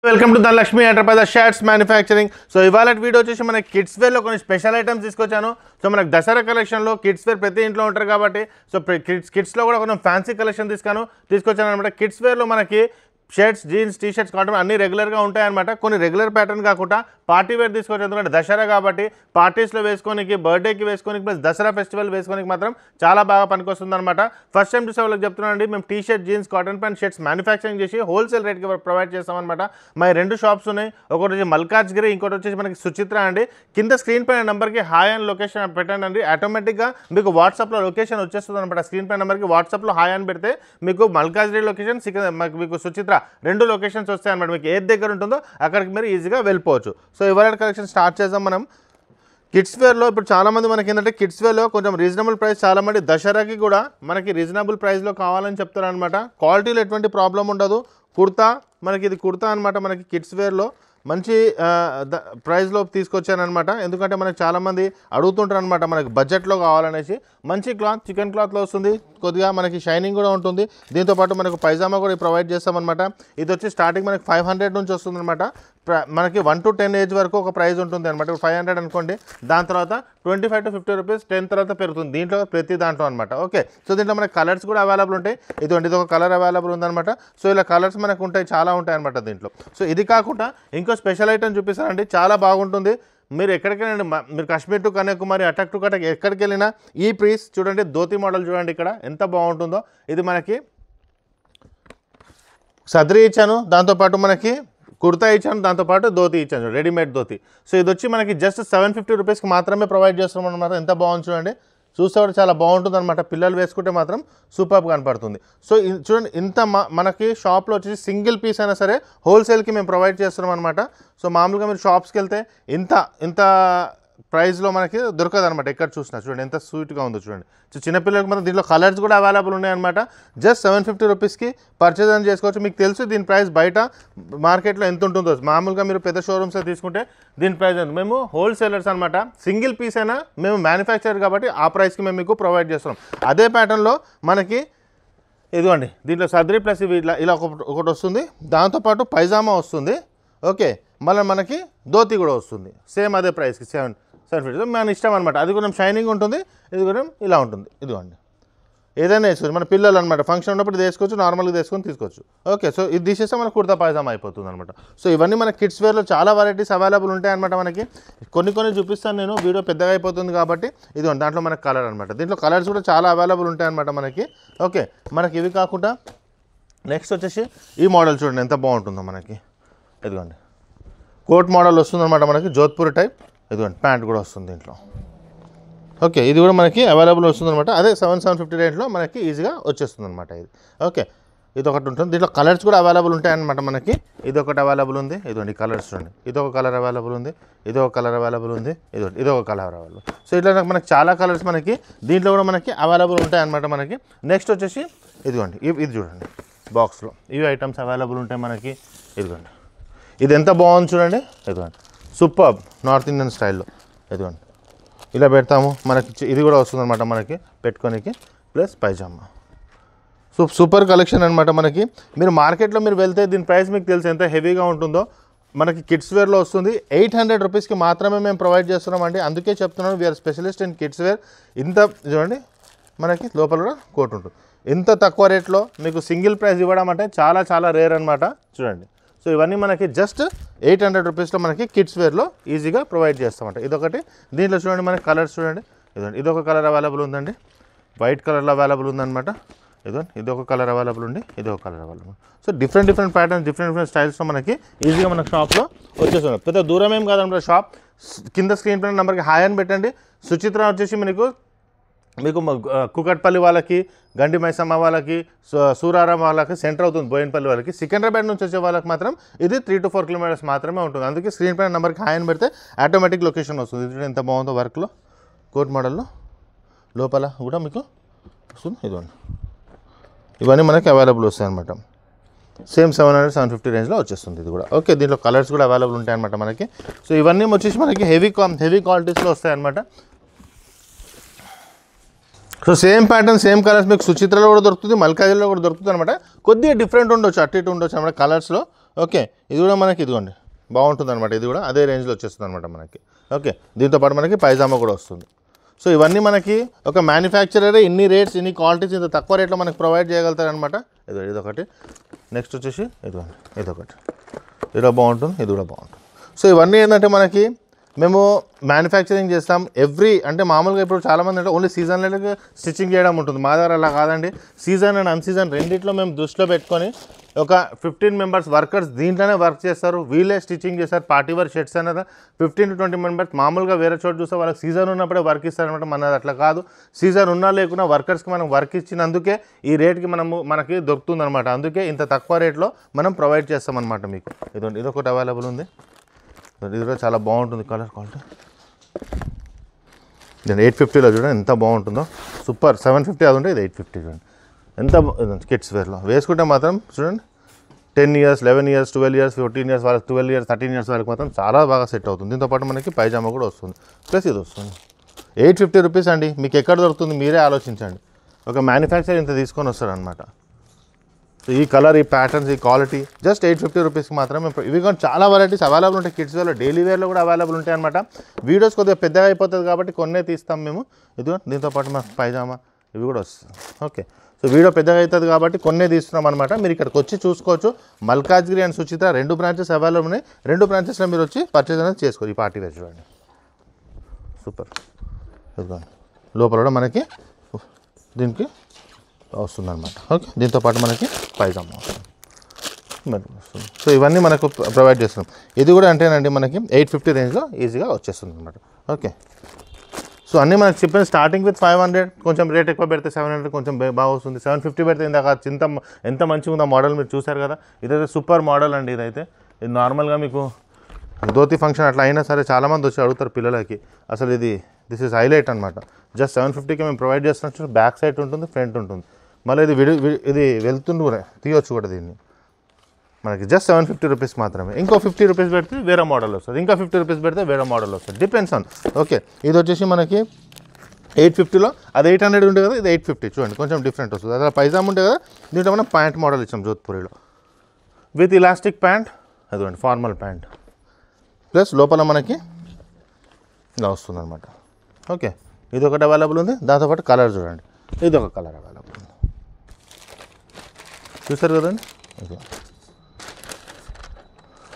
Welcome to Dhanalakshmi enterprises shirts manufacturing. So ఇవాళ video వచ్చేసి మనకి కిడ్స్ వేర్లో కొన్ని స్పెషల్ ఐటమ్స్ తీసుకొచ్చాను. సో మనకు దసరా కలెక్షన్లో కిడ్స్ వేర్ ప్రతి ఇంట్లో ఉంటారు కాబట్టి సో కిడ్స్లో కూడా కొంచెం ఫ్యాన్సీ కలెక్షన్ తీసుకొచ్చాను అనమాట. కిడ్స్ వేర్లో మనకి shirts, jeans, T shirts, cotton అన్నీ రెగ్యులర్గా ఉంటాయన్నమాట. కొన్ని రెగ్యులర్ ప్యాటర్న్ కాకుండా పార్టీ వేర్ తీసుకొచ్చి, ఎందుకంటే దసరా కాబట్టి పార్టీస్లో వేసుకోనికి, బర్త్డేకి వేసుకోనికి, ప్లస్ దసరా ఫెస్టివల్ వేసుకోనికి మాత్రం చాలా బాగా పనికొస్తుంది అనమాట. ఫస్ట్ టైం చూసే వాళ్ళకి చెప్తున్నానండి, మేము T shirt, jeans, cotton pant, shirts manufacturing చేసి హోల్సేల్ రేట్కి ప్రొవైడ్ చేస్తామన్నమాట. మా 2 షాప్స్ ఉన్నాయి. ఒకటి వచ్చి మల్కాజ్గిరి, ఇంకోటి వచ్చేసి మనకి సుచిత్ర అండి. కింద స్క్రీన్ పైన నెంబర్కి హాయ్ అని లొకేషన్ పెట్టండి, ఆటోమేటిక్గా మీకు వాట్సాప్లో లొకేషన్ వచ్చేస్తుంది అనమాట. స్క్రీన్ పైన నెంబర్కి వాట్సాప్లో హాయ్ అని పెడితే మీకు మల్కాజ్గిరి లొకేషన్, మీకు సుచిత్ర 2 లొకేషన్స్ వస్తాయి అనమాట. మీకు ఏది దగ్గర ఉంటుందో అక్కడికి మీరు ఈజీగా వెళ్ళిపోవచ్చు. సో ఇవాళ కలెక్షన్ స్టార్ట్ చేద్దాం మనం. కిడ్స్ వేర్లో ఇప్పుడు చాలామంది మనకి ఏంటంటే కిడ్స్ వేర్లో కొంచెం రీజనబుల్ ప్రైస్, చాలామంది దసరాకి కూడా మనకి రీజనబుల్ ప్రైస్లో కావాలని చెప్తారనమాట. క్వాలిటీలో ఎటువంటి ప్రాబ్లం ఉండదు. కుర్తా, మనకి ఇది కుర్తా అనమాట. మనకి కిడ్స్ వేర్లో మంచి ప్రైస్లో తీసుకొచ్చానమాట. ఎందుకంటే మనకు చాలామంది అడుగుతుంటారు అనమాట, మనకి బడ్జెట్లో కావాలనేసి. మంచి క్లాత్, చికెన్ క్లాత్లో వస్తుంది, కొద్దిగా మనకి షైనింగ్ కూడా ఉంటుంది. దీంతోపాటు మనకు పైజామా కూడా ప్రొవైడ్ చేస్తామన్నమాట. ఇది వచ్చి స్టార్టింగ్ మనకి 500 నుంచి వస్తుంది అనమాట. మనకి 1 to 10 ఏజ్ వరకు ఒక ప్రైస్ ఉంటుంది అనమాట. 500 అనుకోండి, దాని తర్వాత 25 to 50 రూపీస్ 10 తర్వాత పెరుగుతుంది దీంట్లో, ప్రతి దాంట్లో అనమాట. ఓకే, సో దీంట్లో మనకి కలర్స్ కూడా అవైలబుల్ ఉంటాయి. ఇది ఒక కలర్ అవైలబుల్ ఉందన్నమాట. సో ఇలా కలర్స్ మనకు ఉంటాయి, చాలా ఉంటాయి అనమాట దీంట్లో. సో ఇది కాకుండా ఇంకో స్పెషల్ ఐటమ్ చూపిస్తానండి, చాలా బాగుంటుంది. మీరు ఎక్కడికైనా, మీరు Kashmir to Kanyakumari, attic to Cuttack ఎక్కడికి వెళ్ళినా ఈ పీస్ చూడండి, ధోతి మోడల్ చూడండి ఇక్కడ ఎంత బాగుంటుందో. ఇది మనకి సద్రీ ఇచ్చాను, దాంతోపాటు మనకి కుర్తా ఇచ్చాను, దాంతోపాటు ధోతి ఇచ్చాను, రెడీమేడ్ ధోతి. సో ఇది వచ్చి మనకి జస్ట్ 750 రూపీస్కి మాత్రమే ప్రొవైడ్ చేస్తున్నాం అనమాట. ఎంత బాగుంది చూడండి, చూస్తే కూడా చాలా బాగుంటుంది అనమాట. పిల్లలు వేసుకుంటే మాత్రం సూపర్గా కనపడుతుంది. సో చూడండి, ఇంత మనకి షాప్లో వచ్చేసి సింగిల్ పీస్ అయినా సరే హోల్సేల్కి మేము ప్రొవైడ్ చేస్తున్నాం అనమాట. సో మామూలుగా మీరు షాప్స్కి వెళ్తే ఇంత ప్రైస్లో మనకి దొరకదు అనమాట. ఎక్కడ చూసినా చూడండి ఎంత స్వీట్గా ఉందో చూడండి. సో చిన్నపిల్లలకి మాత్రం దీంట్లో కలర్స్ కూడా అవైలబుల్ ఉన్నాయన్నమాట. జస్ట్ 750 రూపీస్కి పర్చేజ్ అని చేసుకోవచ్చు. మీకు తెలుసు దీని ప్రైస్ బయట మార్కెట్లో ఎంత ఉంటుందో. మామూలుగా మీరు పెద్ద షోరూమ్స్లో తీసుకుంటే దీని ప్రైస్ ఎంత. మేము హోల్సేలర్స్ అనమాట. సింగిల్ పీస్ అయినా మేము మ్యానుఫ్యాక్చరర్ కాబట్టి ఆ ప్రైస్కి మేము మీకు ప్రొవైడ్ చేస్తున్నాం. అదే ప్యాటర్న్లో మనకి ఇదిగోండి, దీంట్లో సద్రీ ప్లస్ ఇవి ఇలా ఒకటి వస్తుంది, దాంతోపాటు పైజామా వస్తుంది. ఓకే, మళ్ళీ మనకి ధోతి కూడా వస్తుంది సేమ్ అదే ప్రైస్కి 750. మన ఇష్టం అనమాట. అది కూడా షైనింగ్ ఉంటుంది, ఇది కూడా ఇలా ఉంటుంది. ఇదిగోండి, ఏదైనా వేసుకోవచ్చు. మన పిల్లలు అనమాట, ఫంక్షన్ ఉన్నప్పుడు ఇది వేసుకోవచ్చు, నార్మల్గా తీసుకొని తీసుకోవచ్చు. ఓకే, సో ఇది తీసేస్తే మన కుర్తా పైజామా అయిపోతుంది అనమాట. సో ఇవన్నీ మన కిడ్స్ వేర్లో చాలా వెరైటీస్ అవైలబుల్ ఉంటాయి అనమాట. మనకి కొన్ని చూపిస్తాను నేను, వీడియో పెద్దగా అయిపోతుంది కాబట్టి. ఇదిగోండి, దాంట్లో మనకి కలర్ అనమాట. దీంట్లో కలర్స్ కూడా చాలా అవైలబుల్ ఉంటాయి అనమాట మనకి. ఓకే, మనకి ఇవి కాకుండా నెక్స్ట్ వచ్చేసి ఈ మోడల్ చూడండి ఎంత బాగుంటుందో మనకి. ఇదిగోండి, కోట్ మోడల్ వస్తుంది అనమాట మనకి, జోధ్పూర్ టైప్. ఇదిగోండి, ప్యాంట్ కూడా వస్తుంది దీంట్లో. ఓకే, ఇది కూడా మనకి అవైలబుల్ వస్తుంది అనమాట. అదే 750 రేట్లో మనకి ఈజీగా వచ్చేస్తుంది అనమాట ఇది. ఓకే, ఇది ఒకటి ఉంటుంది. దీంట్లో కలర్స్ కూడా అవైలబుల్ ఉంటాయన్నమాట మనకి. ఇది ఒకటి అవైలబుల్ ఉంది, ఇదిగోండి కలర్స్ చూడండి. ఇదొక కలర్ అవైలబుల్ ఉంది, ఇదొక కలర్ అవైలబుల్ ఉంది, ఇదొక కలర్ అవైలబుల్. సో ఇట్లా మనకి చాలా కలర్స్ మనకి దీంట్లో కూడా మనకి అవైలబుల్ ఉంటాయి అనమాట మనకి. నెక్స్ట్ వచ్చేసి ఇదిగోండి, ఇది చూడండి బాక్స్లో ఇవి ఐటమ్స్ అవైలబుల్ ఉంటాయి మనకి. ఇదిగోండి, ఇది ఎంత బాగుంది చూడండి. ఇదిగోండి, సూపర్ నార్త్ ఇండియన్ స్టైల్లో. ఇదిగోండి, ఇలా పెడతాము. మనకి ఇది కూడా వస్తుంది అనమాట మనకి పెట్టుకోనికి, ప్లస్ పైజామా. సూపర్ కలెక్షన్ అనమాట మనకి. మీరు మార్కెట్లో మీరు వెళ్తే దీని ప్రైస్ మీకు తెలుసు ఎంత హెవీగా ఉంటుందో. మనకి కిడ్స్ వేర్లో వస్తుంది 800 రూపీస్కి మాత్రమే మేము ప్రొవైడ్ చేస్తున్నాం అండి. అందుకే చెప్తున్నాను, we are specialist in kids wear. ఇంత చూడండి, మనకి లోపల కూడా కోట్ ఉంటుంది. ఇంత తక్కువ రేట్లో మీకు సింగిల్ ప్రైస్ ఇవ్వడం అంటే చాలా రేర్ అనమాట. చూడండి, సో ఇవన్నీ మనకి జస్ట్ 800 రూపీస్లో మనకి కిడ్స్ వేర్లో ఈజీగా ప్రొవైడ్ చేస్తామంట. ఇదొకటి. దీంట్లో చూడండి మనకి కలర్స్ చూడండి. ఇదండి, ఇదొక కలర్ అవైలబుల్ ఉందండి, వైట్ కలర్లో అవైలబుల్ ఉందన్నమాట. ఇదొక కలర్ అవైలబుల్ ఉంది, ఇదొక colour available. So different patterns, different స్టైల్స్లో మనకి ఈజీగా మనకు షాప్లో వచ్చేస్తుంది. పెద్ద దూరం ఏం కాదన్నమాట షాప్. కింద స్క్రీన్ పైన నెంబర్కి హాయ్ అని పెట్టండి. సుచిత్ర వచ్చేసి మీకు కుకట్పల్లి వాళ్ళకి, గండి మైసమ్మ వాళ్ళకి, సూరారం వాళ్ళకి సెంటర్ అవుతుంది. బోయినపల్లి వాళ్ళకి, సికింద్రాబాద్ నుంచి వచ్చే వాళ్ళకి మాత్రం ఇది 3 to 4 కిలోమీటర్స్ మాత్రమే ఉంటుంది. అందుకే స్క్రీన్ పైన నెంబర్కి హాయ్ అని పెడితే ఆటోమేటిక్ లొకేషన్ వస్తుంది. ఇది ఎంత బాగుందో వర్క్లో, కోట్ మోడల్లో లోపల కూడా మీకు వస్తుంది. ఇదిగోండి, ఇవన్నీ మనకి అవైలబుల్ వస్తాయి అనమాట. సేమ్ 700-750 రేంజ్లో వచ్చేస్తుంది ఇది కూడా. ఓకే, దీంట్లో కలర్స్ కూడా అవైలబుల్ ఉంటాయి అనమాట మనకి. సో ఇవన్నీ వచ్చేసి మనకి హెవీ క్వాలిటీస్లో వస్తాయి అనమాట. So same pattern, same colours మీకు సుచిత్రలో కూడా దొరుకుతుంది, మల్కాజ్గిరిలో కూడా దొరుకుతుంది అనమాట. కొద్దిగా డిఫరెంట్ ఉండొచ్చు, అటు ఇటు ఉండొచ్చు అనమాట కలర్స్లో. ఓకే, ఇది కూడా మనకి ఇదిగోండి బాగుంటుంది అనమాట. ఇది కూడా అదే రేంజ్లో వచ్చేస్తుంది అనమాట మనకి. ఓకే, దీంతోపాటు మనకి పైజామా కూడా వస్తుంది. సో ఇవన్నీ మనకి ఒక మ్యానుఫ్యాక్చరరే ఇన్ని రేట్స్ ఇన్ని క్వాలిటీస్ ఇంత తక్కువ రేట్లో మనకి ప్రొవైడ్ చేయగలుగుతారనమాట. ఇదొకటి. నెక్స్ట్ వచ్చేసి ఇదొకటి, ఇది బాగుంటుంది, ఇది కూడా బాగుంటుంది. సో ఇవన్నీ ఏంటంటే మనకి మేము మ్యానుఫ్యాక్చరింగ్ చేస్తాం అంటే మామూలుగా ఇప్పుడు చాలామంది అంటే ఓన్లీ సీజన్లో స్టిచ్చింగ్ చేయడం ఉంటుంది. మా దగ్గర అలా కాదండి. సీజన్ అండ్ అన్సీజన్ రెండిట్లో మేము దృష్టిలో పెట్టుకొని ఒక 15 మెంబర్స్ వర్కర్స్ దీంట్లోనే వర్క్ చేస్తారు. వీళ్ళే స్టిచ్చింగ్ చేస్తారు. పార్టీ వేర్ షర్ట్స్ అనేది 15 to 20 మెంబర్స్. మామూలుగా వేరే చోట చూస్తే వాళ్ళకి సీజన్ ఉన్నప్పుడే వర్క్ ఇస్తారనమాట. మనది అట్లా కాదు. సీజన్ ఉన్నా లేకున్నా వర్కర్స్కి మనం వర్క్ ఇచ్చినందుకే ఈ రేట్కి మనకి దొరుకుతుంది అనమాట. అందుకే ఇంత తక్కువ రేట్లో మనం ప్రొవైడ్ చేస్తామన్నమాట మీకు. ఇదొకటి అవైలబుల్ ఉంది. ఇది కూడా చాలా బాగుంటుంది కలర్ క్వాలిటీ. నేను 850లో చూడండి ఎంత బాగుంటుందో. సూపర్. 750 అది ఉంటే ఇది 850 చూడండి ఎంత కిడ్స్ వేర్లో వేసుకుంటే మాత్రం చూడండి 10 years 11 years 12 years 14 years వాళ్ళకి 12 years 13 years వాళ్ళకి మాత్రం చాలా బాగా సెట్ అవుతుంది. దీంతోపాటు మనకి పైజామా కూడా వస్తుంది. ప్లస్ ఇది వస్తుంది. 850 రూపీస్ అండి. మీకు ఎక్కడ దొరుకుతుంది మీరే ఆలోచించండి. ఒక మ్యానుఫ్యాక్చర్ ఇంత తీసుకొని వస్తాడు అనమాట. సో ఈ కలర్, ఈ ప్యాటర్న్స్, ఈ క్వాలిటీ జస్ట్ 850 రూపీస్కి మాత్రమే. ఇవి కూడా చాలా వెరైటీస్ అవైలబుల్ ఉంటాయి. కిడ్స్ వేర్లో డైలీ వేర్లో కూడా అవైలబుల్ ఉంటాయి అనమాట. వీడియోస్ కొద్దిగా పెద్దగా అయిపోతుంది కాబట్టి కొన్నే తీస్తాం మేము. ఇదిగో దీంతోపాటు మాకు పైజామా ఇవి కూడా వస్తుంది. ఓకే, సో వీడియో పెద్దగా అవుతుంది కాబట్టి కొన్నే తీస్తున్నాం అనమాట. మీరు ఇక్కడికి వచ్చి చూసుకోవచ్చు. Malkajgiri and Suchitra 2 branches available ఉన్నాయి. 2 బ్రాంచెస్లో మీరు వచ్చి పర్చేజ్ అనేది చేసుకోవచ్చు. ఈ పార్టీ వేర్ చూడండి సూపర్. ఇదిగోండి లోపల కూడా మనకి దీనికి వస్తుందన్నమాట. ఓకే, దీంతోపాటు మనకి పైజామా వస్తుంది. సో ఇవన్నీ మనకు ప్రొవైడ్ చేస్తున్నాం. ఇది కూడా అంటేనండి మనకి 850 రేంజ్లో ఈజీగా వచ్చేస్తుంది అనమాట. ఓకే, సో అన్నీ మనకు చెప్పిన స్టార్టింగ్ విత్ 500, కొంచెం రేట్ ఎక్కువ పెడితే 700 కొంచెం బాగా వస్తుంది. 750 పెడితే ఇందాక ఎంత మంచిగా ఉందో మోడల్ మీరు చూసారు కదా. ఇదైతే సూపర్ మోడల్ అండి. ఇది నార్మల్గా మీకు ధోతి ఫంక్షన్ అట్లా అయినా సరే చాలామంది వచ్చి అడుగుతారు పిల్లలకి. అసలు దిస్ ఈజ్ హైలైట్ అనమాట. జస్ట్ 750కి మేము ప్రొవైడ్ చేస్తున్నాం. బ్యాక్ సైడ్ ఉంటుంది, ఫ్రంట్ ఉంటుంది. మళ్ళీ ఇది వెళ్తుండు కూడా తీయొచ్చు కూడా దీన్ని. మనకి జస్ట్ 750 రూపీస్ మాత్రమే. ఇంకో 50 రూపీస్ పెడితే వేరే మోడల్ వస్తుంది. ఇంకా 50 రూపీస్ పెడితే వేరే మోడల్ వస్తుంది. Depends on. ఓకే, ఇది వచ్చేసి మనకి 850లో అది 800 ఉంటుంది కదా, ఇది 850. చూడండి కొంచెం డిఫరెంట్ వస్తుంది. అదే పైజామా ఉంటుంది కదా, దీంట్లో మనం ప్యాంట్ మోడల్ ఇచ్చాం జోధ్పూరిలో విత్ ఇలాస్టిక్ ప్యాంట్. అదిగోండి ఫార్మల్ ప్యాంట్ ప్లస్ లోపల మనకి ఇలా వస్తుంది అనమాట. ఓకే, ఇది ఒకటి అవైలబుల్ ఉంది. దాంతోపాటు కలర్ చూడండి, ఇది ఒక కలర్ అవైలబుల్ ఉంది. చూస్తారు కదండి.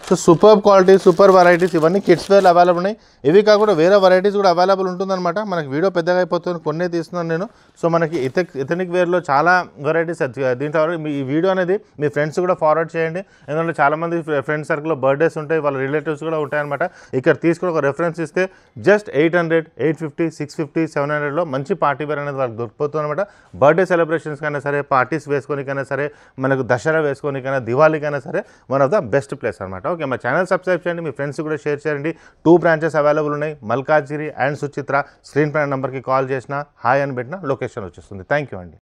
So super quality, super varieties ఇవన్నీ కిడ్స్ వేర్లు అవైలబుల్ ఉన్నాయి. ఇవి కాకుండా వేరే వెరైటీస్ కూడా అవైలబుల్ ఉంటుందన్నమాట. మనకి వీడియో పెద్దగా అయిపోతుంది, కొన్నే తీస్తున్నాను నేను. సో మనకి ఎథనిక్ వేర్లో చాలా వెరైటీస్. దీంట్లో ఈ వీడియో అనేది మీ ఫ్రెండ్స్ కూడా ఫార్వర్డ్ చేయండి. ఎందుకంటే చాలామంది ఫ్రెండ్స్ సర్కిల్లో బర్త్డేస్ ఉంటాయి, వాళ్ళ రిలేటివ్స్ కూడా ఉంటాయన్నమాట. ఇక్కడ తీసుకుని ఒక రెఫరెన్స్ ఇస్తే జస్ట్ 800, 850, 650, 700లో మంచి పార్టీ వేర్ అనేది వాళ్ళకి దొరికిపోతుంది అనమాట. బర్త్డే సెలబ్రేషన్స్ కైనా సరే, పార్టీస్ వేసుకోనికైనా సరే, మనకు దసరా వేసుకోనికైనా, దివాళీకైనా సరే one of the best place అనమాట. ఓకే, మా ఛానల్ సబ్స్క్రైబ్ చేయండి, మీ ఫ్రెండ్స్ కూడా షేర్ చేయండి. 2 బ్రాంచెస్ అవైలబుల్ ఉన్నాయి, మల్కాజ్గిరి అండ్ సుచిత్ర. స్క్రీన్ పైన నెంబర్కి కాల్ చేసినా హాయ్ అని పెట్టినా లొకేషన్ వచ్చేస్తుంది. థ్యాంక్ యూ అండి.